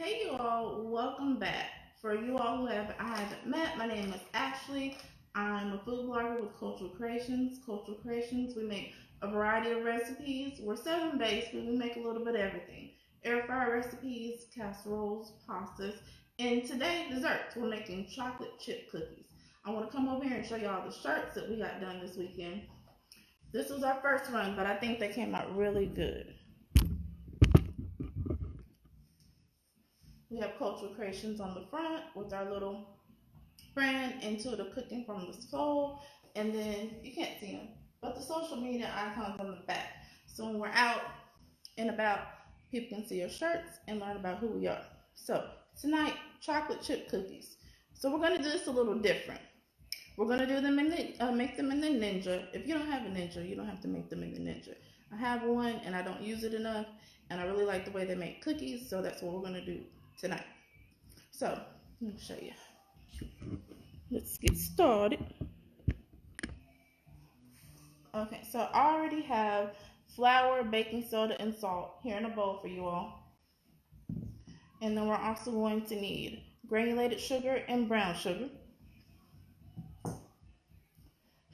Hey you all, welcome back. For you all who I haven't met, my name is Ashley. I'm a food blogger with Cultural Creations. Cultural Creations, we make a variety of recipes. We're southern based, but we make a little bit of everything. Air fryer recipes, casseroles, pastas, and today desserts. We're making chocolate chip cookies. I want to come over here and show y'all the shirts that we got done this weekend. This was our first run, but I think they came out really good. We have Cultural Creations on the front with our little brand Intuitive Cooking from the Soul, and then you can't see them, but the social media icons on the back. So when we're out and about, people can see our shirts and learn about who we are. So tonight, chocolate chip cookies. So we're gonna do this a little different. We're gonna do them in the make them in the Ninja. If you don't have a Ninja, you don't have to make them in the Ninja. I have one and I don't use it enough, and I really like the way they make cookies, so that's what we're gonna do tonight. So let me show you. Let's get started. Okay, so I already have flour, baking soda, and salt here in a bowl for you all. And then we're also going to need granulated sugar and brown sugar,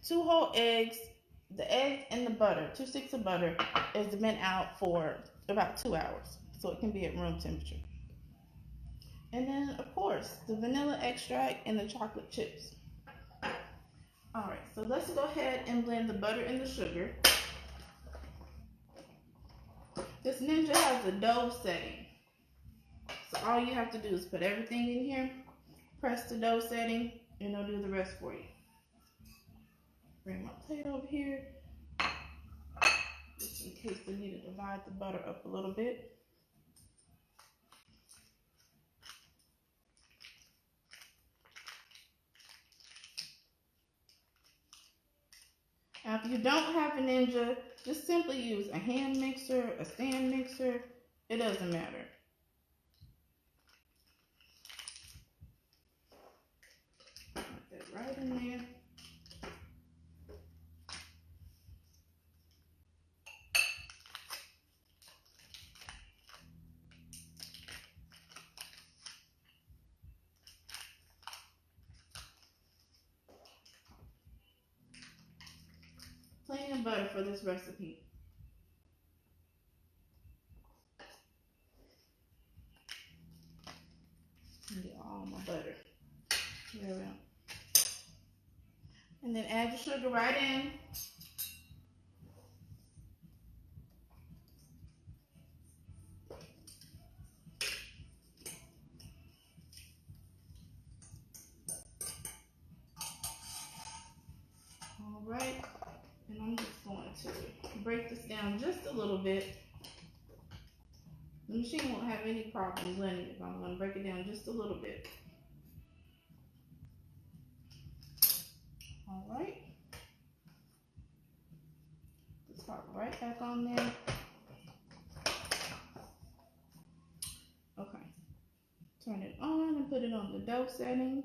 2 whole eggs. The egg and the butter, 2 sticks of butter, is been out for about 2 hours, so it can be at room temperature. And then, of course, the vanilla extract and the chocolate chips. All right, so let's go ahead and blend the butter and the sugar. This Ninja has a dough setting. So all you have to do is put everything in here, press the dough setting, and it'll do the rest for you. Bring my plate over here, just in case we need to divide the butter up a little bit. Now if you don't have a Ninja, just simply use a hand mixer, a stand mixer, it doesn't matter. Put that right in there. Plenty of butter for this recipe. Get all my butter. There we go. And then add your sugar right in. All right. And I'm just going to break this down just a little bit. The machine won't have any problem blending it, but I'm going to break it down just a little bit. All right. Let's pop right back on there. Okay. Turn it on and put it on the dough setting.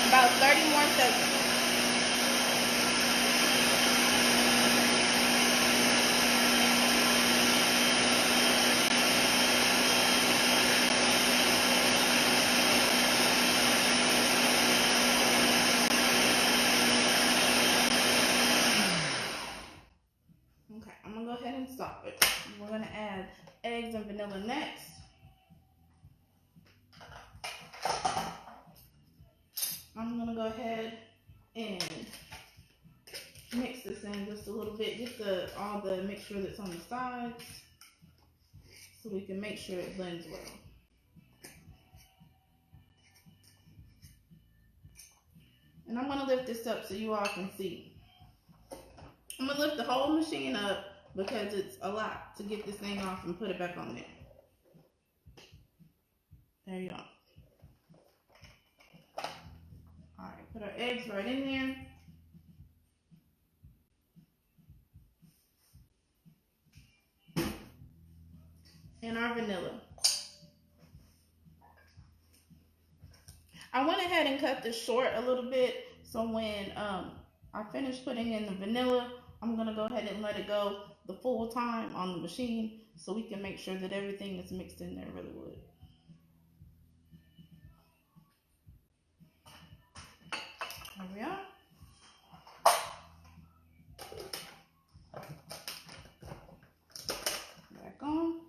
About 30 more seconds. Okay, I'm gonna go ahead and stop it. We're gonna add eggs and vanilla next. I'm gonna go ahead and mix this in just a little bit, get all the mixture that's on the sides, so we can make sure it blends well. And I'm gonna lift this up so you all can see. I'm gonna lift the whole machine up because it's a lot to get this thing off and put it back on there. There you go. Alright, put our eggs right in there. And our vanilla. I went ahead and cut this short a little bit, so when I finish putting in the vanilla, I'm gonna go ahead and let it go the full time on the machine so we can make sure that everything is mixed in there really good. There we are. Back on.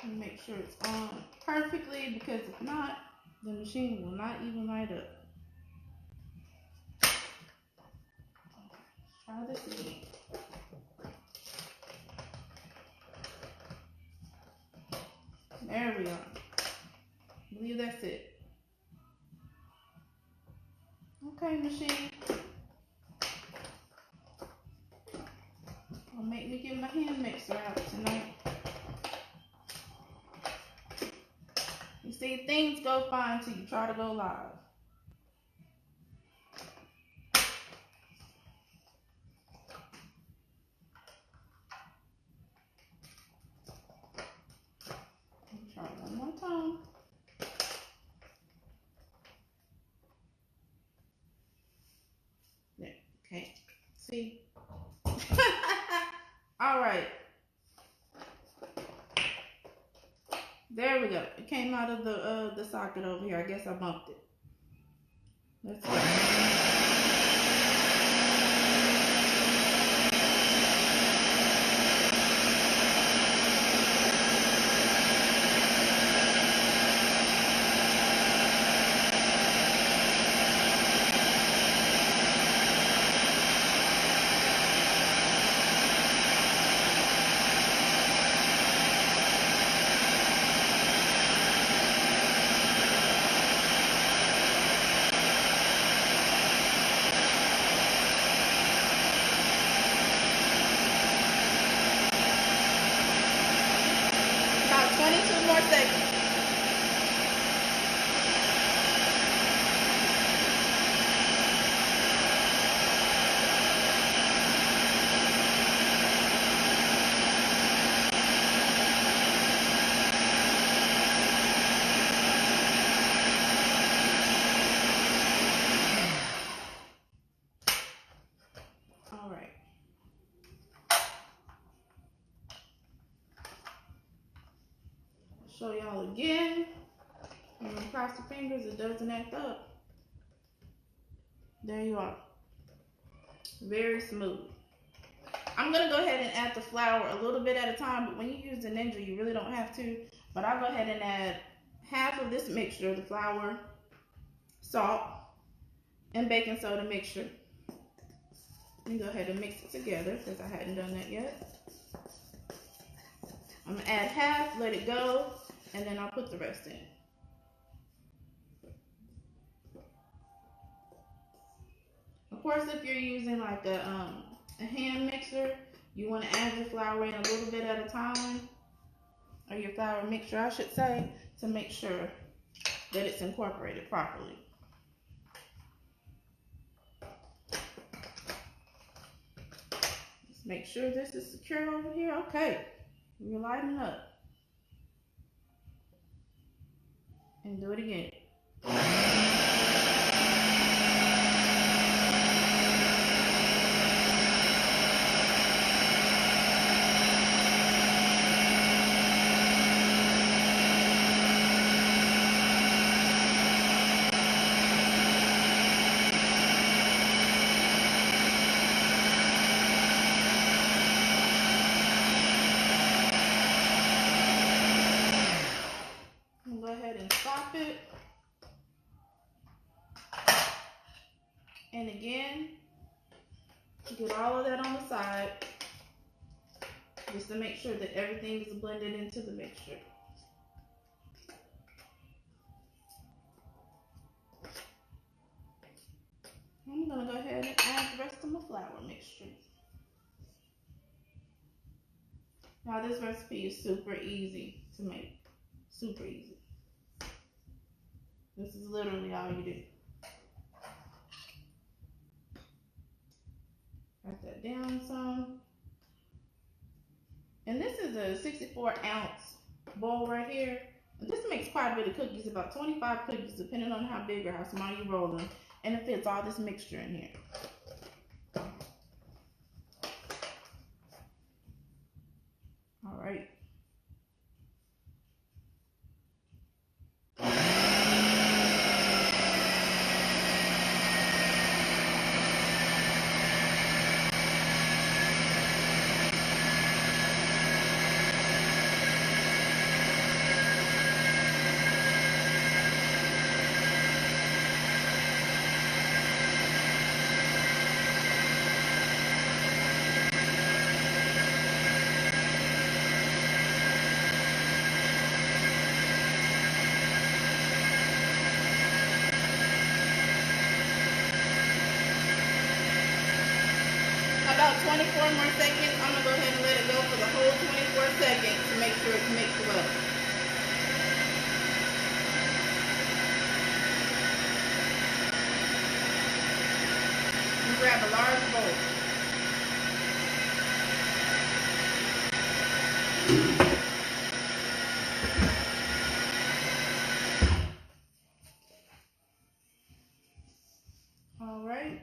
And make sure it's on perfectly, because if not, the machine will not even light up. Try this again. There we are. I believe that's it. Okay, machine. Don't make me get my hand mixer out tonight. You see, things go fine till you try to go live. Try one more time. There, okay. See? All right. There we go. It came out of the socket over here. I guess I bumped it. Let's go. Show y'all again. I'm gonna cross the fingers it doesn't act up. There you are. Very smooth. I'm gonna go ahead and add the flour a little bit at a time, but when you use the Ninja, you really don't have to. But I'll go ahead and add half of this mixture, the flour, salt, and baking soda mixture. Let me go ahead and mix it together because I hadn't done that yet. I'm gonna add half, let it go, and then I'll put the rest in. Of course, if you're using like a hand mixer, you want to add your flour in a little bit at a time, or your flour mixture, I should say, to make sure that it's incorporated properly. Let's make sure this is secure over here. Okay, we're lighting up. And do it again. Go ahead and stop it. And again, get all of that on the side, just to make sure that everything is blended into the mixture. flour mixture. Now this recipe is super easy to make. Super easy. This is literally all you do. Write that down some. And this is a 64-ounce bowl right here. And this makes quite a bit of cookies, about 25 cookies, depending on how big or how small you roll them. And it fits all this mixture in here. All right. About 24 more seconds. I'm going to go ahead and let it go for the whole 24 seconds to make sure it's mixed well. And grab a large bowl. All right.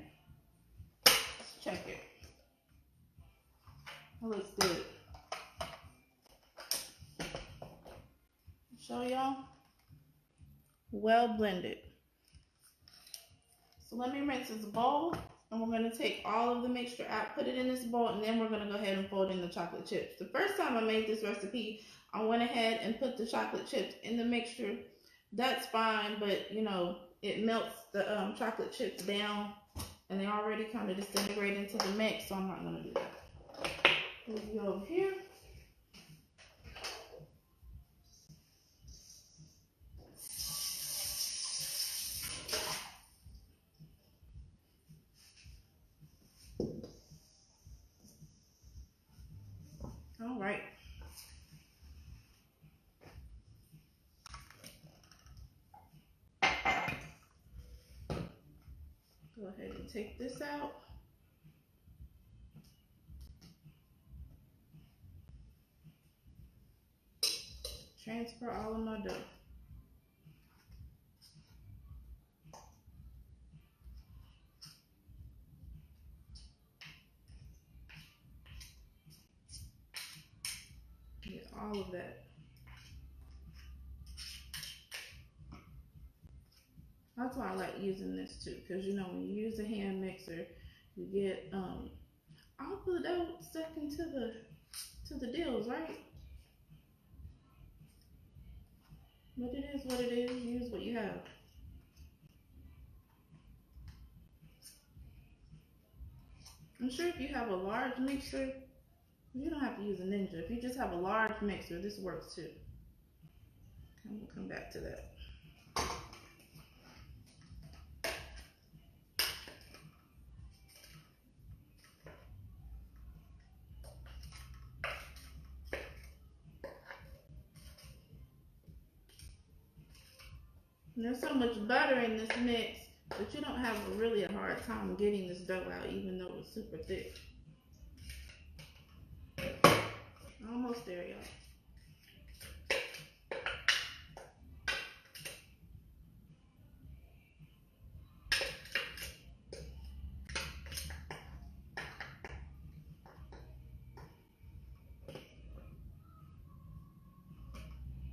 Let's check it. It looks good. Show y'all. Well blended. So let me rinse this bowl, and we're going to take all of the mixture out, put it in this bowl, and then we're going to go ahead and fold in the chocolate chips. The first time I made this recipe, I went ahead and put the chocolate chips in the mixture. That's fine, but you know, it melts the chocolate chips down, and they already kind of disintegrate into the mix, so I'm not going to do that. Move you over here. All right. Go ahead and take this out. Transfer all of my dough. Get all of that. That's why I like using this too, because you know when you use a hand mixer, you get all the dough stuck into the deals, right? But it is what it is. Use what you have. I'm sure if you have a large mixer, you don't have to use a Ninja. If you just have a large mixer, this works too. And we'll come back to that. And there's so much butter in this mix that you don't have really a hard time getting this dough out, even though it's super thick. Almost there, y'all.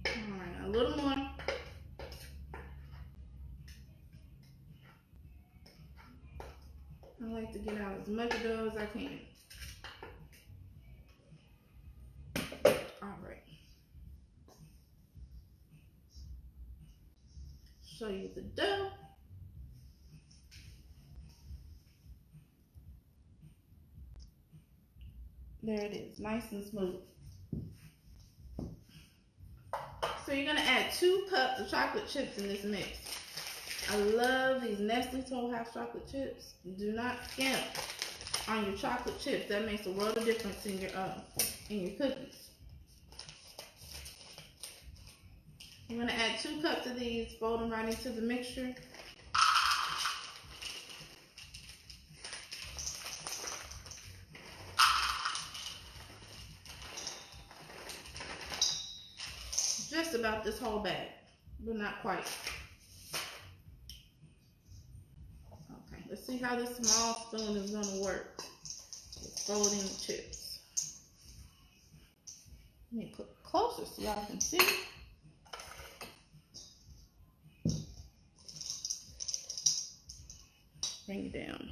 Alright, a little more. I like to get out as much dough as I can. Alright. Show you the dough. There it is, nice and smooth. So you're gonna add 2 cups of chocolate chips in this mix. I love these Nestle Toll House chocolate chips. Do not skimp on your chocolate chips. That makes a world of difference in your cookies. I'm gonna add 2 cups of these, fold them right into the mixture. Just about this whole bag, but not quite. Okay, let's see how this small spoon is gonna work with folding the chips. Let me put closer so y'all can see. Bring it down.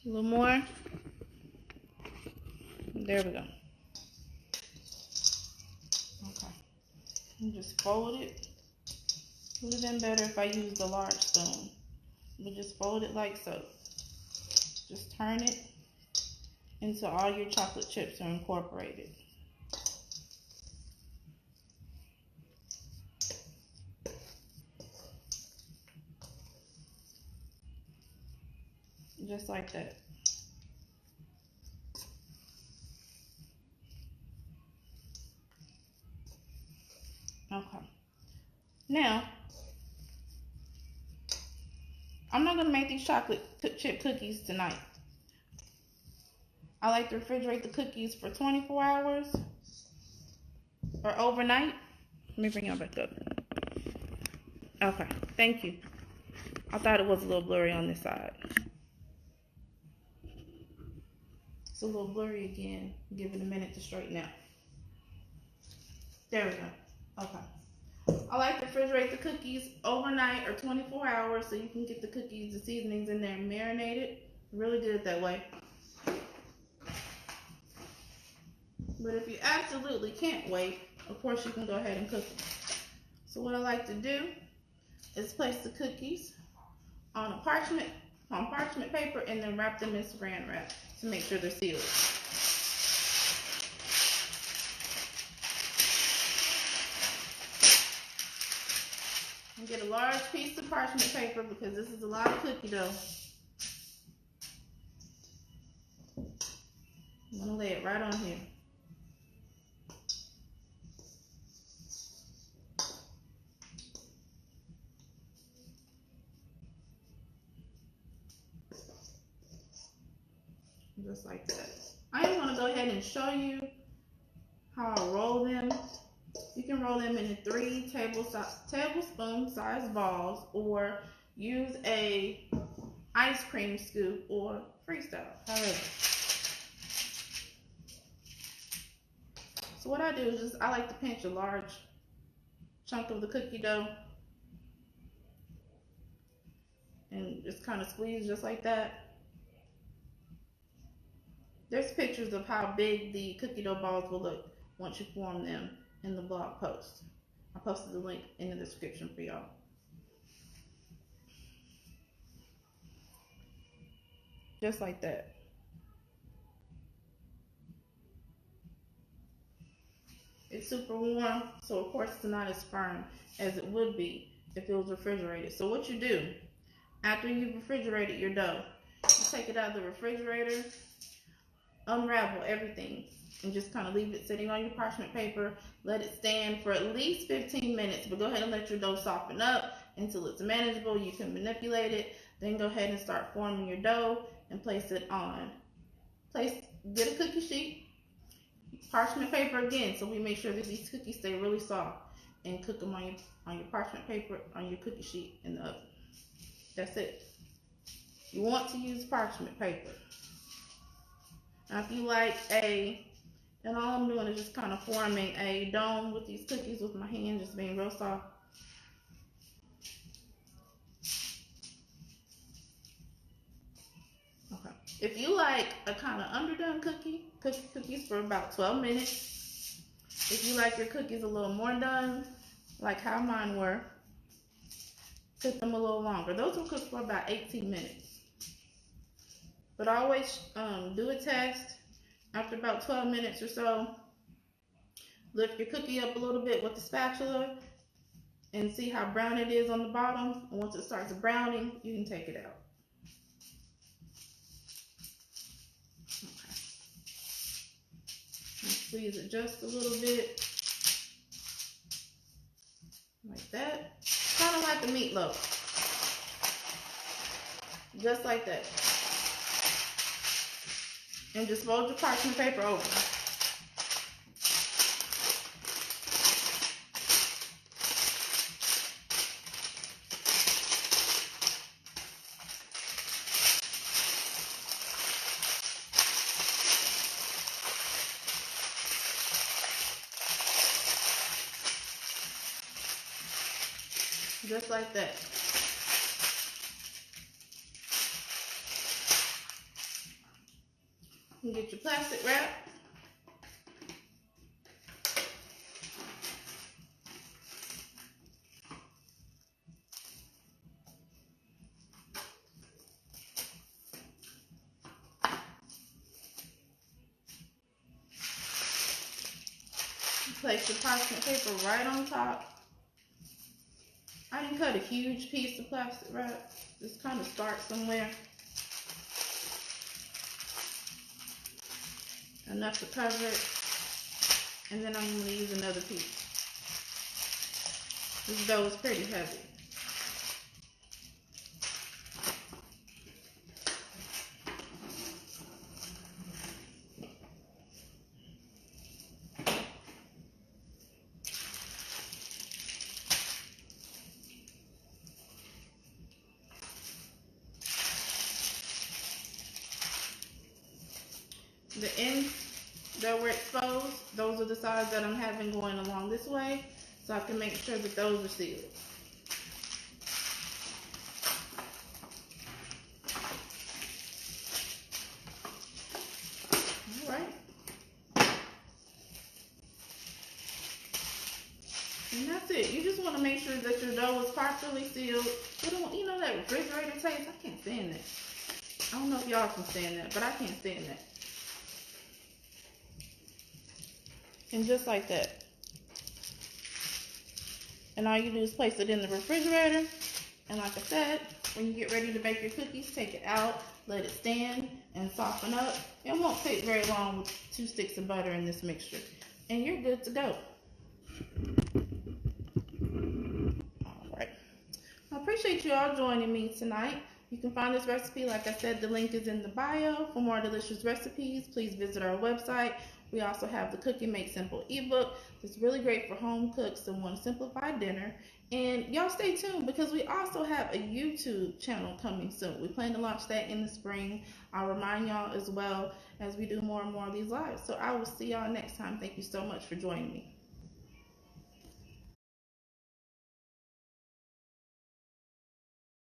A little more. There we go. Okay. And just fold it. Would have been better if I used a large spoon. But just fold it like so. Just turn it until all your chocolate chips are incorporated. Just like that. Okay. Now, I'm not going to make these chocolate chip cookies tonight. I like to refrigerate the cookies for 24 hours or overnight. Let me bring y'all back up. Okay, thank you. I thought it was a little blurry on this side. It's a little blurry again. Give it a minute to straighten out. There we go. Okay. I like to refrigerate the cookies overnight or 24 hours so you can get the cookies, the seasonings in there marinated. Really did it that way. But if you absolutely can't wait, of course you can go ahead and cook them. So what I like to do is place the cookies on parchment paper and then wrap them in saran wrap to make sure they're sealed. And get a large piece of parchment paper because this is a lot of cookie dough. I'm gonna lay it right on here. Just like that. I am going to go ahead and show you how I roll them. You can roll them into 3 tablespoon size balls or use a ice cream scoop or freestyle, however. So what I do is I like to pinch a large chunk of the cookie dough and just kind of squeeze just like that. There's pictures of how big the cookie dough balls will look once you form them in the blog post. I posted the link in the description for y'all. Just like that. It's super warm, so of course it's not as firm as it would be if it was refrigerated. So what you do, after you've refrigerated your dough, you take it out of the refrigerator, unravel everything, and just kind of leave it sitting on your parchment paper. Let it stand for at least 15 minutes, but go ahead and let your dough soften up until it's manageable. You can manipulate it. Then go ahead and start forming your dough and place it on. Get a cookie sheet, parchment paper again, so we make sure that these cookies stay really soft, and cook them on your parchment paper on your cookie sheet in the oven. That's it. You want to use parchment paper. Now if you like and all I'm doing is just kind of forming a dome with these cookies with my hand, just being real soft. Okay. If you like a kind of underdone cookies for about 12 minutes. If you like your cookies a little more done, like how mine were, cook them a little longer. Those will cook for about 18 minutes. But always do a test after about 12 minutes or so. lift your cookie up a little bit with the spatula and see how brown it is on the bottom. And once it starts browning, you can take it out. Okay. And squeeze it just a little bit. Like that. Kind of like a meatloaf. Just like that. And just fold your parchment paper over. Just like that. You get your plastic wrap. Place your parchment paper right on top. I didn't cut a huge piece of plastic wrap. Just kind of start somewhere. Enough to cover it. And then I'm going to use another piece. This dough is pretty heavy. The ends that were exposed, those are the sides that I'm having going along this way, so I can make sure that those are sealed. All right. And that's it. You just want to make sure that your dough is properly sealed. You know that refrigerator taste? I can't stand that. I don't know if y'all can stand that, but I can't stand that. And just like that. And all you do is place it in the refrigerator. And like I said, when you get ready to bake your cookies, take it out, let it stand and soften up. It won't take very long with 2 sticks of butter in this mixture. And you're good to go. Alright. I appreciate you all joining me tonight. You can find this recipe, like I said, the link is in the bio. For more delicious recipes, please visit our website. We also have the Cook and Make Simple ebook. It's really great for home cooks that want a simplified dinner. And y'all stay tuned because we also have a YouTube channel coming soon. We plan to launch that in the spring. I'll remind y'all as well as we do more and more of these lives. So I will see y'all next time. Thank you so much for joining me.